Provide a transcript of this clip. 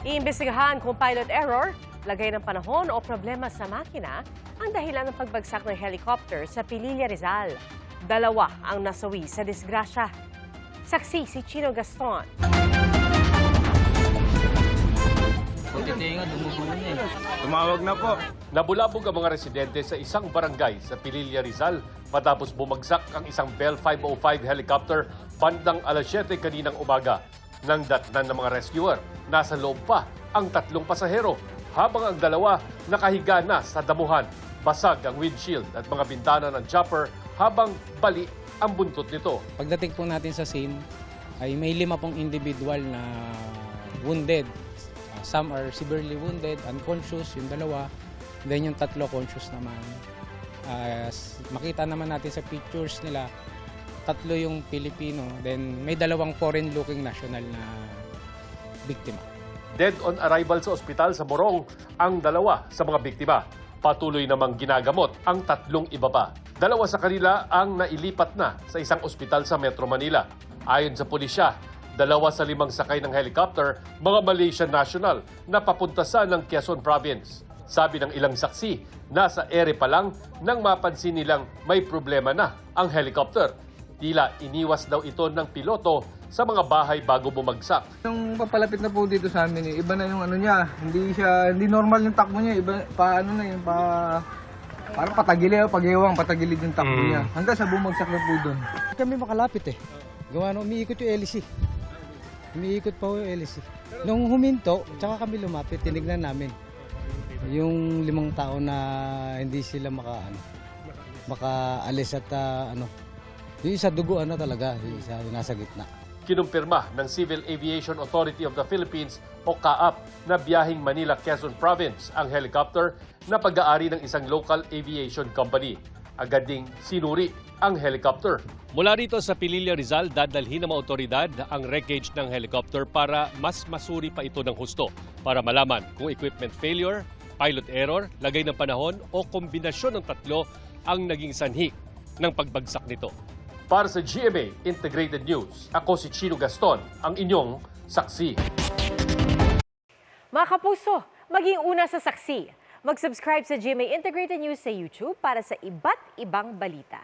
Iimbestigahan kung pilot error, lagay ng panahon o problema sa makina ang dahilan ng pagbagsak ng helicopter sa Pililla, Rizal. 2 ang nasawi sa disgrasya. Saksi si Chino Gaston. Tumawag na po. Nabulabog ang mga residente sa isang barangay sa Pililla, Rizal matapos bumagsak ang isang Bell 505 helicopter bandang alas 7 kaninang umaga. Nang datnan ng mga rescuer, nasa loob pa ang 3 pasahero habang ang 2 nakahiga na sa damuhan. Basag ang windshield at mga bintana ng chopper habang bali ang buntot nito. Pagdating po natin sa scene, ay may 5 pong individual na wounded. Some are severely wounded, unconscious, yung 2. Then yung 3 conscious naman. Makita naman natin sa pictures nila, 3 yung Pilipino, then may 2 foreign-looking national na biktima. Dead on arrival sa ospital sa Morong ang 2 sa mga biktima. Patuloy namang ginagamot ang 3 iba pa. 2 sa kanila ang nailipat na sa isang ospital sa Metro Manila. Ayon sa pulisya, 2 sa 5 sakay ng helicopter, mga Malaysian national na papuntasan ng Quezon Province. Sabi ng ilang saksi, nasa ere pa lang nang mapansin nilang may problema na ang helicopter. Tila iniwas daw ito ng piloto sa mga bahay bago bumagsak. Nung papalapit na po dito sa amin, iba na yung ano niya. Hindi normal yung takbo niya. Iba, parang patagilid yung takbo niya. Hanggang sa bumagsak na po doon. Kami makalapit eh. Gawa na, umiikot yung LC. Umiikot pa yung LC. Nung huminto, tsaka kami lumapit, tinignan namin. Yung 5 tao na hindi sila makaalis at yung isa dugo talaga, yung isa nasa gitna. Kinumpirma ng Civil Aviation Authority of the Philippines o CAAP na biyaheng Manila-Quezon Province ang helicopter na pag-aari ng isang local aviation company. Agad ding sinuri ang helicopter. Mula rito sa Pililla, Rizal, dadalhin ng mga otoridad ang wreckage ng helicopter para mas masuri pa ito ng husto para malaman kung equipment failure, pilot error, lagay ng panahon o kombinasyon ng 3 ang naging sanhi ng pagbagsak nito. Para sa GMA Integrated News, ako si Chino Gaston, ang inyong saksi. Mga kapuso, maging una sa saksi. Mag-subscribe sa GMA Integrated News sa YouTube para sa iba't ibang balita.